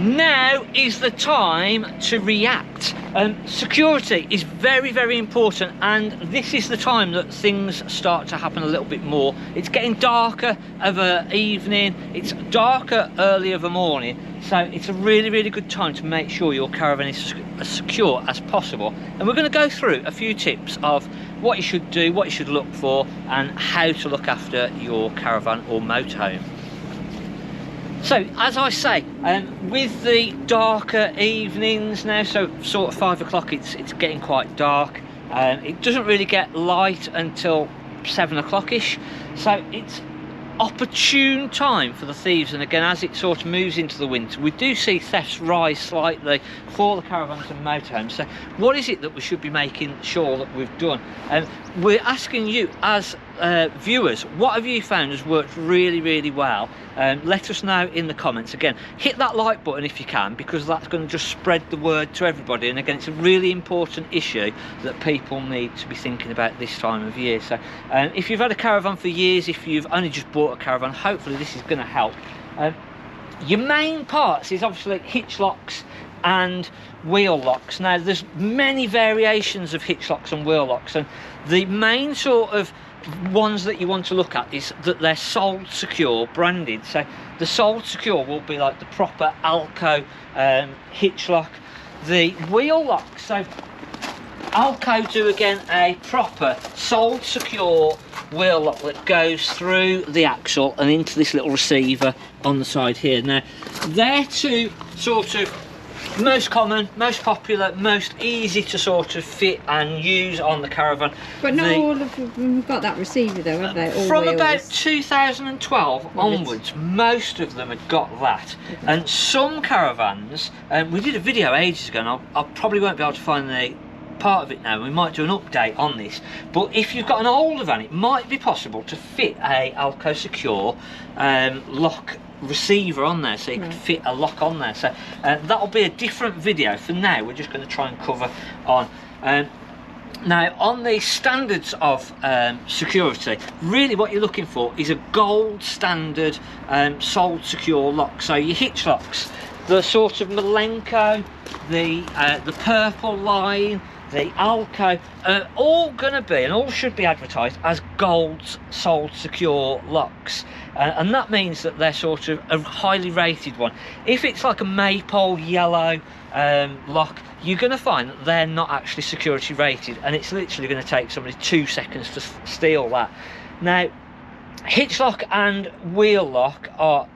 Now is the time to react. Security is very, very important, and this is the time that things start to happen a little bit more. It's getting darker of an evening, it's darker early of a morning, so it's a really, really good time to make sure your caravan is as secure as possible. And we're going to go through a few tips of what you should do, what you should look for, and how to look after your caravan or motorhome. So, as I say, with the darker evenings now, so sort of 5 o'clock, it's getting quite dark. It doesn't really get light until 7 o'clock-ish, so it's opportune time for the thieves. And again, as it sort of moves into the winter, we do see thefts rise slightly for the caravans and motorhomes. So what is it that we should be making sure that we've done? We're asking you as viewers, what have you found has worked really, really well? Let us know in the comments. Again, hit that like button if you can, because that's going to just spread the word to everybody. And again, it's a really important issue that people need to be thinking about this time of year. So if you've had a caravan for years, if you've only just bought a caravan, hopefully this is going to help. Your main parts is obviously hitch locks and wheel locks. Now there's many variations of hitch locks and wheel locks, and the main sort of ones that you want to look at is that they're sold secure, branded. So the sold secure will be like the proper Alco hitch lock. The wheel lock, so Alco do again a proper sold secure wheel lock that goes through the axle and into this little receiver on the side here. Now they're two sort of most common, most popular, most easy to sort of fit and use on the caravan. But not all of them have got that receiver though, have they? All from wheels. About 2012 onwards, most of them had got that. Okay. And some caravans, we did a video ages ago, and I probably won't be able to find the part of it now. We might do an update on this, but if you've got an older van, it might be possible to fit a Alco Secure lock receiver on there, so you can fit a lock on there. So that'll be a different video. For now, we're just going to try and cover on now on the standards of security. Really what you're looking for is a gold standard sold secure lock. So your hitch locks, the sort of Malenko, the purple line, the Alco, are all going to be and all should be advertised as gold sold secure locks. And that means that they're sort of a highly rated one. If it's like a maple yellow lock, you're going to find that they're not actually security rated, and it's literally going to take somebody 2 seconds to steal that. Now, hitch lock and wheel lock are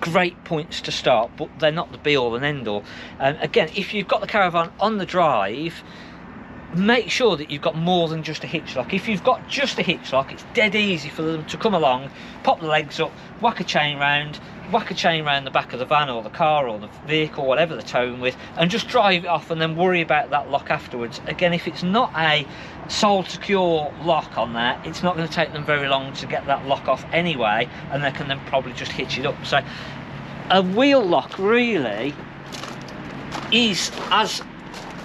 great points to start, but they're not the be all and end all. Again, if you've got the caravan on the drive, make sure that you've got more than just a hitch lock. If you've got just a hitch lock, it's dead easy for them to come along, pop the legs up, whack a chain round the back of the van or the car or the vehicle, whatever they're towing with, and just drive it off and then worry about that lock afterwards. Again, if it's not a sold secure lock on there, it's not going to take them very long to get that lock off anyway, and they can then probably just hitch it up. So a wheel lock really is as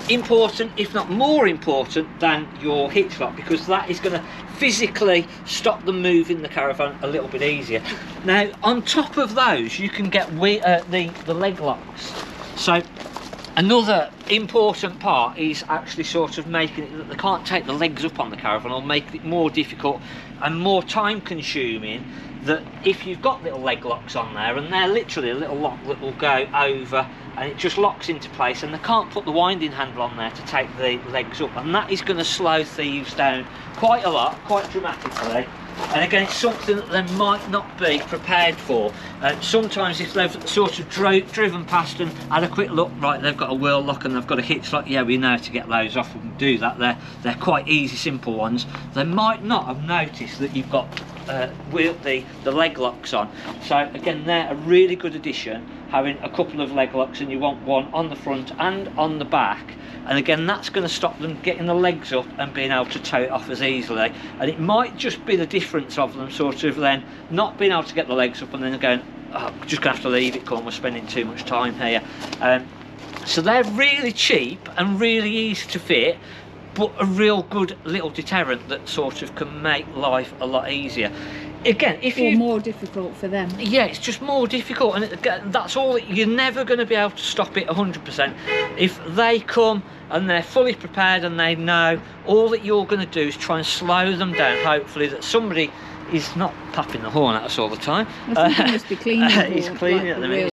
important, if not more important, than your hitch lock, because that is going to physically stop them moving the caravan a little bit easier. Now on top of those, you can get the leg locks. So another important part is actually sort of making it that they can't take the legs up on the caravan, or make it more difficult and more time consuming. That if you've got little leg locks on there, and they're literally a little lock that will go over and it just locks into place, and they can't put the winding handle on there to take the legs up, and that is going to slow thieves down quite a lot, quite dramatically. And again, it's something that they might not be prepared for. Sometimes if they've sort of driven past and had a quick look, right, they've got a wheel lock and they've got a hitch lock, yeah, we know how to get those off, we can do that. They're quite easy, simple ones. They might not have noticed that you've got the leg locks on. So again, they're a really good addition, having a couple of leg locks, and you want one on the front and on the back. And again, that's going to stop them getting the legs up and being able to tow it off as easily. And it might just be the difference of them sort of then not being able to get the legs up and then going, oh, just going to have to leave it, we're spending too much time here. So they're really cheap and really easy to fit, but a real good little deterrent that sort of can make life a lot easier. again, if or you more difficult for them. yeah, it's just more difficult, and that's all. You're never going to be able to stop it 100%. If they come and they're fully prepared and they know, all that you're going to do is try and slow them down, hopefully that somebody is not tapping the horn at us all the time. I think he must be cleaning the He's horn, cleaning like at the the minute. real-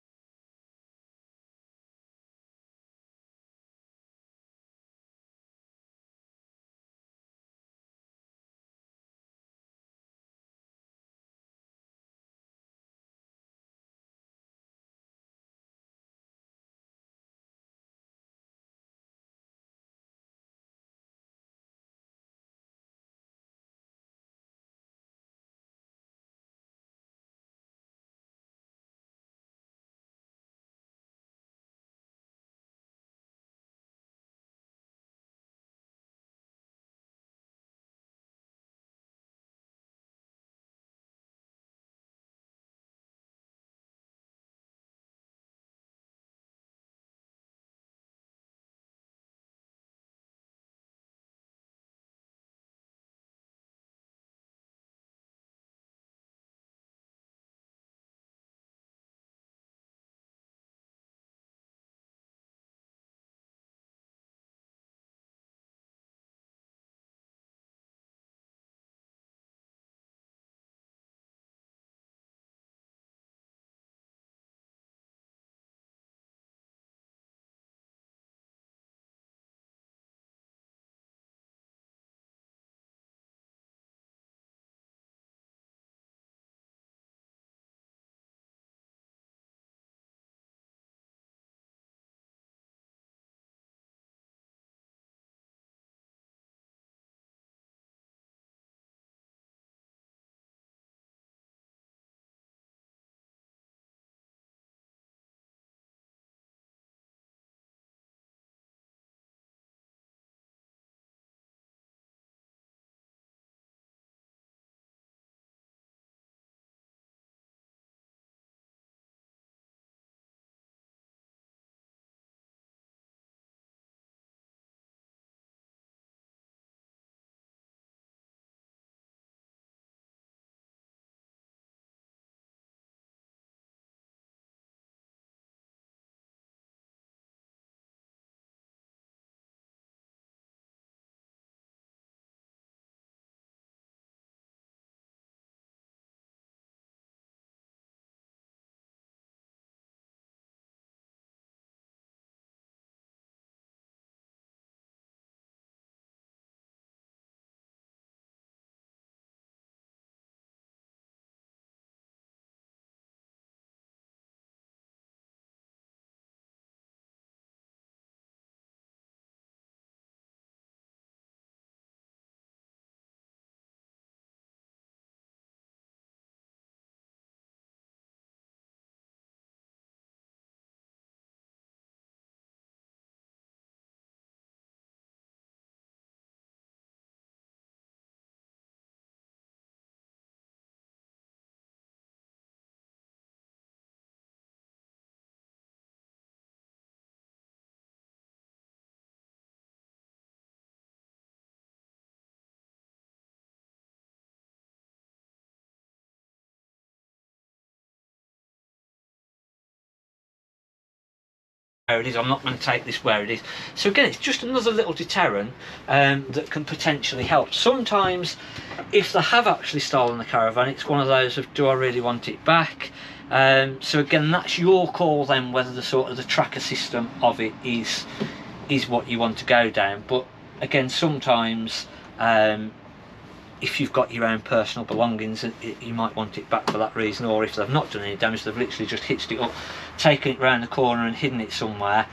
where it is. I'm not going to take this where it is. So again, it's just another little deterrent that can potentially help. Sometimes if they have actually stolen the caravan, it's one of those of, do I really want it back? So again, that's your call then, whether the sort of the tracker system of it is what you want to go down. But again, sometimes if you've got your own personal belongings, you might want it back for that reason, or if they've not done any damage, they've literally just hitched it up, taken it round the corner and hidden it somewhere,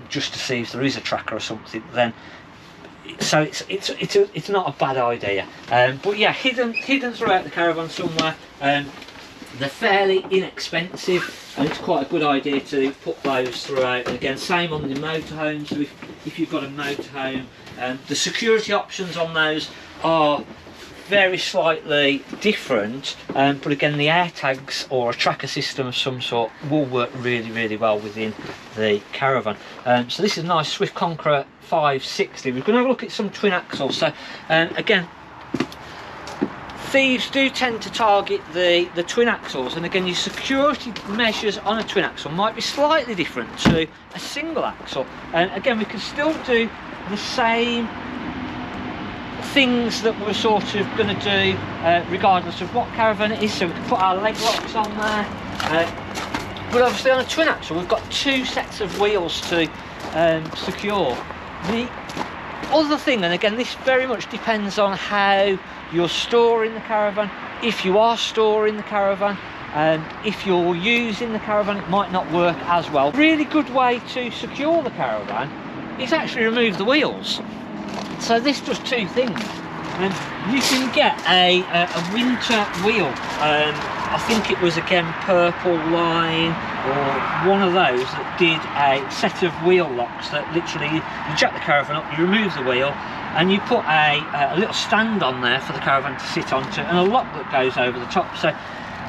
just to see if there is a tracker or something. Then, so it's not a bad idea. But yeah, hidden throughout the caravan somewhere. They're fairly inexpensive, and it's quite a good idea to put those throughout. And again, same on the motorhomes. So if you've got a motorhome, the security options on those are very slightly different, but again, the air tags or a tracker system of some sort will work really well within the caravan. So this is a nice Swift Conqueror 560. We're going to have a look at some twin axles. So again, thieves do tend to target the twin axles, and again your security measures on a twin axle might be slightly different to a single axle, and again we can still do the same things that we're sort of going to do regardless of what caravan it is. So we can put our leg locks on there, but obviously on a twin axle we've got 2 sets of wheels to secure. The other thing, and again this very much depends on how you're storing the caravan. If you are storing the caravan, if you're using the caravan, it might not work as well. Really good way to secure the caravan is actually remove the wheels. So this does 2 things. You can get a winter wheel. I think it was again Purple Line or one of those that did a set of wheel locks that literally you jack the caravan up, you remove the wheel, and you put a little stand on there for the caravan to sit onto, and a lock that goes over the top. So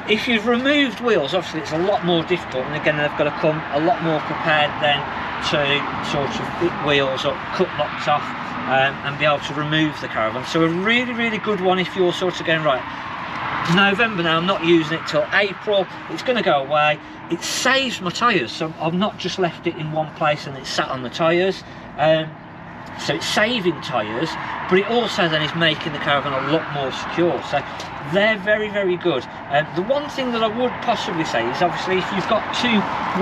if you've removed wheels, obviously it's a lot more difficult, and again they've got to come a lot more prepared then to sort of fit wheels up, cut locks off, and be able to remove the caravan. So a really, really good one if you're sort of going, right, November now, I'm not using it till April, it's going to go away. It saves my tyres, so I've not just left it in one place and it's sat on the tyres. So it's saving tyres, but it also then is making the caravan a lot more secure. So they're very, very good. The one thing that I would possibly say is obviously if you've got 2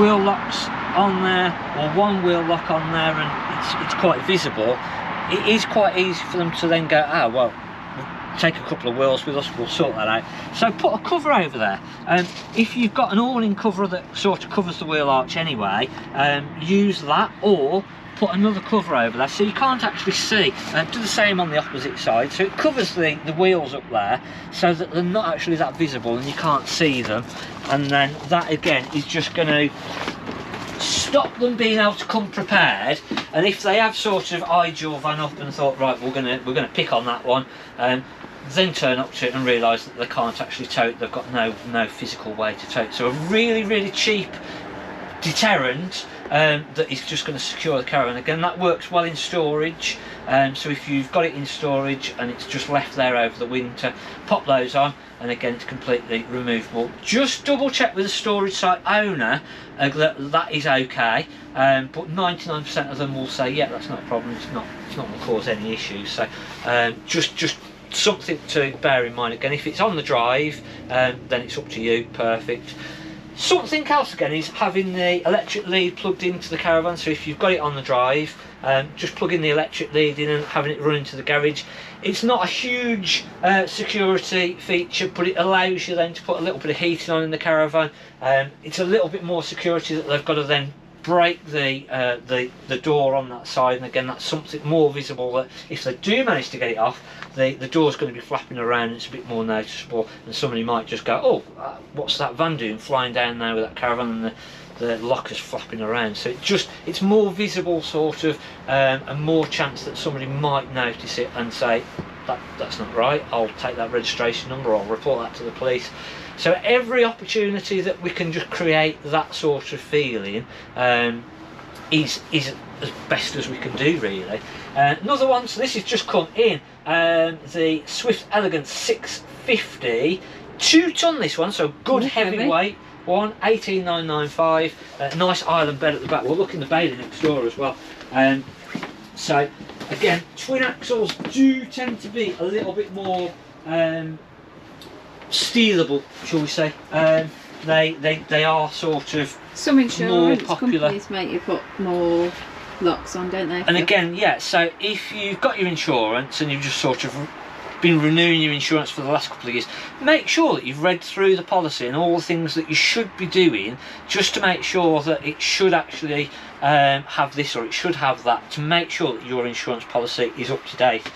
wheel locks on there or 1 wheel lock on there and it's quite visible, it is quite easy for them to then go, oh well, we'll take a couple of wheels with us, we'll sort that out. So put a cover over there. If you've got an awning cover that sort of covers the wheel arch anyway, use that, or put another cover over there so you can't actually see. Do the same on the opposite side, so it covers the wheels up there so that they're not actually that visible and you can't see them, and then that again is just going to stop them being able to come prepared. And if they have sort of eyed your van up and thought, right, we're gonna pick on that one, then turn up to it and realise that they can't actually tow it, they've got no physical way to tow it. So a really, really cheap deterrent that is just going to secure the caravan. Again, that works well in storage, so if you've got it in storage and it's just left there over the winter, pop those on, and again it's completely removable. Just double check with the storage site owner that is okay, but 99% of them will say yeah, that's not a problem, it's not going to cause any issues. So just something to bear in mind. Again, if it's on the drive, then it's up to you, perfect. Something else again is having the electric lead plugged into the caravan. So if you've got it on the drive, just plugging the electric lead in and having it run into the garage. It's not a huge security feature, but it allows you then to put a little bit of heating on in the caravan. It's a little bit more security that they've got to then break the door on that side, and again that's something more visible that if they do manage to get it off, the door's going to be flapping around and it's a bit more noticeable, and somebody might just go, oh, what's that van doing flying down there with that caravan, and the locker's flapping around. So it's more visible sort of, and more chance that somebody might notice it and say, that's not right, I'll take that registration number, I'll report that to the police. So every opportunity that we can just create that sort of feeling is as best as we can do, really. Another one, so this has just come in, the Swift Elegance 650, 2 ton this one, so good heavyweight one, 18,995, nice island bed at the back. We'll look in the bailey next door as well. So again, twin axles do tend to be a little bit more stealable, shall we say. They are sort of some insurance more popular. Companies make you put more locks on, don't they? And again, yeah, so if you've got your insurance and you've just sort of been renewing your insurance for the last couple of years, make sure that you've read through the policy and all the things that you should be doing, just to make sure that it should actually have this or it should have that, to make sure that your insurance policy is up to date.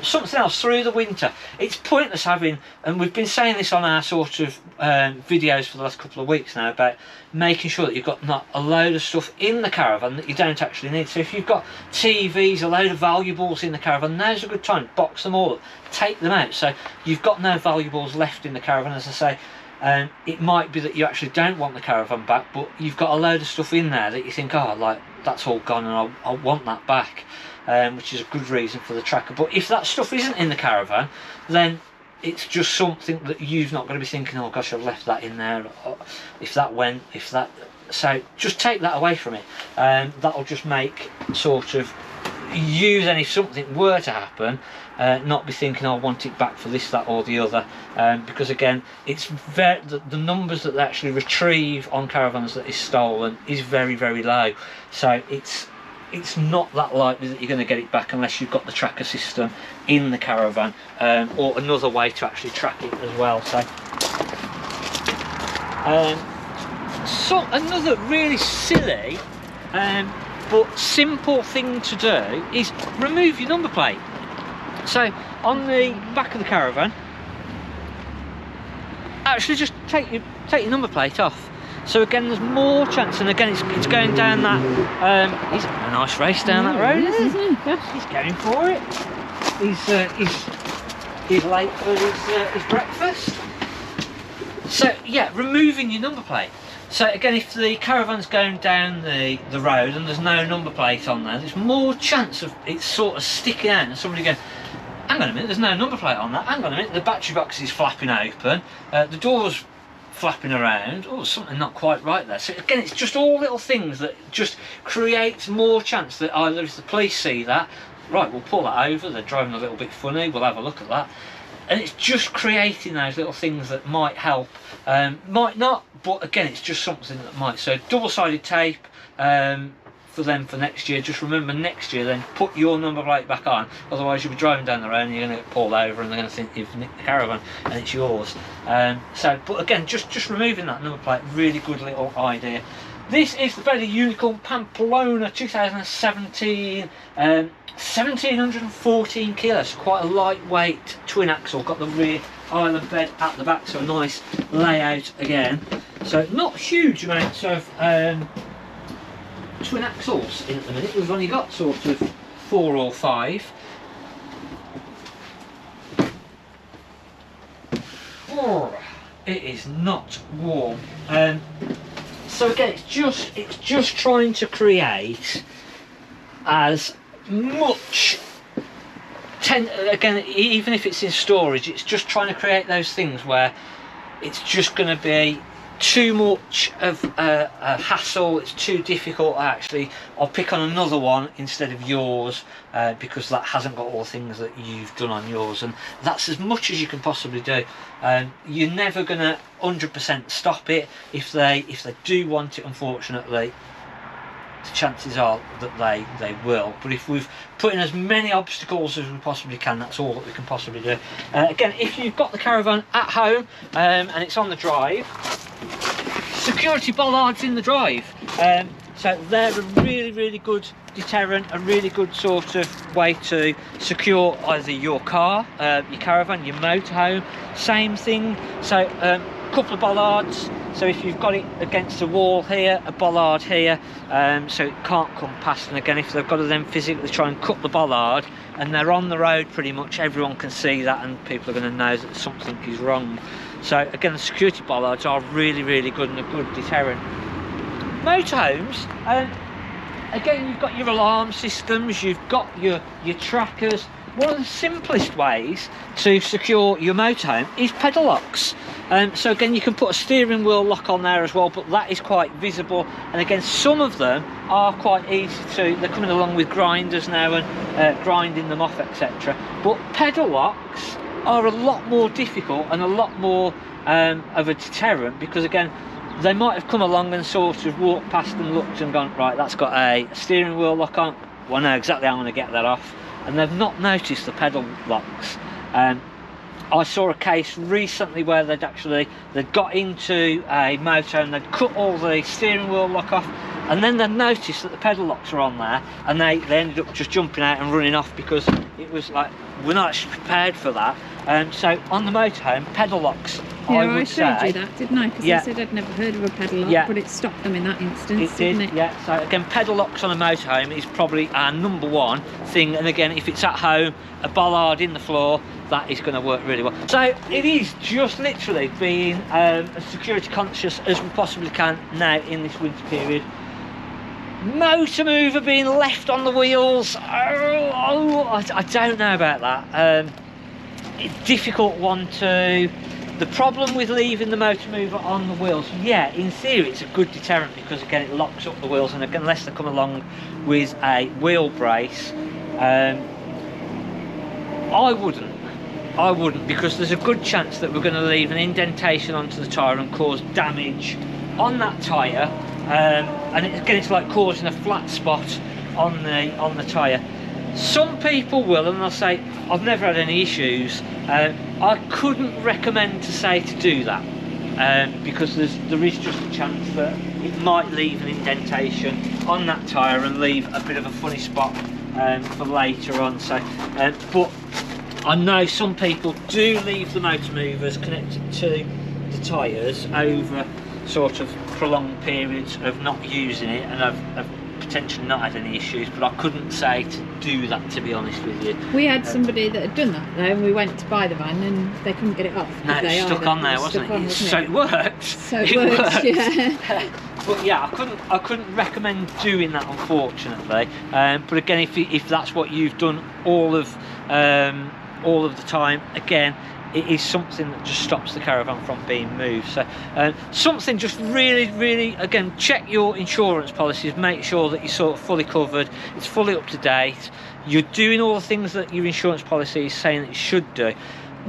Something else, through the winter, it's pointless having, and we've been saying this on our sort of videos for the last couple of weeks now, about making sure that you've got not a load of stuff in the caravan that you don't actually need. So if you've got TVs, a load of valuables in the caravan, now's a good time, box them all up, take them out, so you've got no valuables left in the caravan. As I say, it might be that you actually don't want the caravan back, but you've got a load of stuff in there that you think, oh, like, that's all gone and I want that back. Which is a good reason for the tracker. But if that stuff isn't in the caravan, then it's just something that you've not got to be thinking, oh gosh, I've left that in there, or if that went, if that. So just take that away from it, that'll just make sort of you then, if something were to happen, not be thinking I want it back for this, that or the other, because again it's the numbers that they actually retrieve on caravans that is stolen is very, very low. So it's not that likely that you're going to get it back unless you've got the tracker system in the caravan, or another way to actually track it as well. So another really silly but simple thing to do is remove your number plate. So on the back of the caravan, actually just take your number plate off. So again, there's more chance, and again it's going down that. He's having a nice race down that road, isn't he? Yes. He's going for it. He's late for his breakfast. So yeah, removing your number plate. So again, if the caravan's going down the road and there's no number plate on there, there's more chance of it sort of sticking out and somebody going, hang on a minute, there's no number plate on that, hang on a minute, the battery box is flapping open, the door's flapping around, oh, something not quite right there. So again, it's just all little things that just creates more chance that either if the police see that, right, we'll pull that over, they're driving a little bit funny, we'll have a look at that. And it's just creating those little things that might help, might not, but again, it's just something that might. So double-sided tape for them for next year. Just remember next year, then put your number plate back on. Otherwise, you'll be driving down the road and you're going to get pulled over, and they're going to think you've nicked the caravan and it's yours. But again, just removing that number plate, really good little idea. This is the Bentley Unicorn Pamplona 2017. 1714 kilos, quite a lightweight twin axle, got the rear island bed at the back, so a nice layout again. So not huge amounts of twin axles in at the minute, we've only got sort of 4 or 5. Oh, it is not warm. So again, it's just trying to create as much again, even if it's in storage, it's just trying to create those things where it's just going to be too much of a hassle, it's too difficult. Actually, I'll pick on another one instead of yours, because that hasn't got all the things that you've done on yours, and that's as much as you can possibly do. You're never going to 100% stop it. If they do want it, unfortunately, the chances are that they will. But if we've put in as many obstacles as we possibly can, that's all that we can possibly do. Again, if you've got the caravan at home and it's on the drive, security bollards in the drive. So they're a really good deterrent, a really good sort of way to secure either your car, your caravan, your motorhome. Same thing. So couple of bollards, so if you've got it against a wall here, a bollard here, so it can't come past. And again, if they've got to then physically try and cut the bollard and they're on the road, pretty much everyone can see that and people are going to know that something is wrong. So again, the security bollards are really good and a good deterrent. Motorhomes, again, you've got your alarm systems, you've got your trackers. One of the simplest ways to secure your motorhome is pedal locks. So again, you can put a steering wheel lock on there as well, but that is quite visible. And again, some of them are quite easy to, they're coming along with grinders now and grinding them off, etc. But pedal locks are a lot more difficult and a lot more of a deterrent, because again, they might have come along and sort of walked past and looked and gone, right, that's got a steering wheel lock on, well, I know exactly how I'm going to get that off. And they've not noticed the pedal locks. I saw a case recently where they'd got into a motor and they'd cut all the steering wheel lock off, and then they noticed that the pedal locks were on there, and they ended up just jumping out and running off, because it was like, we're not actually prepared for that. So on the motorhome, pedal locks, I showed you that, didn't I? Because I said I'd never heard of a pedal lock, but it stopped them in that instance, didn't it? Yeah. So again, pedal locks on a motorhome is probably our #1 thing. And again, if it's at home, a bollard in the floor, that is going to work really well. So it is just literally being as security conscious as we possibly can now in this winter period. Motor mover being left on the wheels, I don't know about that. a difficult one to. The problem with leaving the motor mover on the wheels, yeah, in theory it's a good deterrent, because again it locks up the wheels, and again, unless they come along with a wheel brace, I wouldn't, because there's a good chance that we're going to leave an indentation onto the tyre and cause damage on that tyre, and again it's like causing a flat spot on the tyre. Some people will, and they'll say, I've never had any issues. I couldn't recommend to say to do that, because there is just a chance that it might leave an indentation on that tyre and leave a bit of a funny spot for later on. So, but I know some people do leave the motor movers connected to the tyres over sort of prolonged periods of not using it, and I've potentially not had any issues, but I couldn't say to do that, to be honest with you. We had somebody that had done that though, and we went to buy the van and they couldn't get it off. No, it was stuck on there, wasn't it? So it worked. So it worked, yeah. But yeah, I couldn't recommend doing that, unfortunately. But again, if that's what you've done all of the time, again, it is something that just stops the caravan from being moved. So something just really, again, check your insurance policies, make sure that you're sort of fully covered, it's fully up to date, you're doing all the things that your insurance policy is saying that you should do.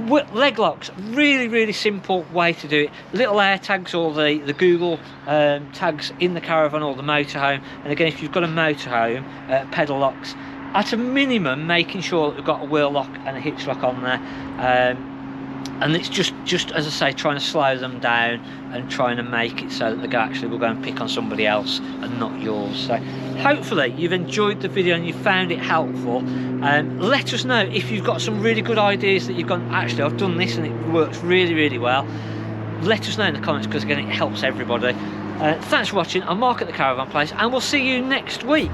Leg locks, really simple way to do it. Little air tags, or the Google tags in the caravan or the motorhome, and again, if you've got a motorhome, pedal locks, at a minimum making sure that we've got a wheel lock and a hitch lock on there. And it's just as I say, trying to slow them down and trying to make it so that the guy actually will go and pick on somebody else and not yours. So hopefully you've enjoyed the video and you found it helpful. Let us know if you've got some really good ideas that you've gone, actually I've done this and it works really well. Let us know in the comments, because again it helps everybody. Thanks for watching. I'm Mark at the Caravan Place, and we'll see you next week.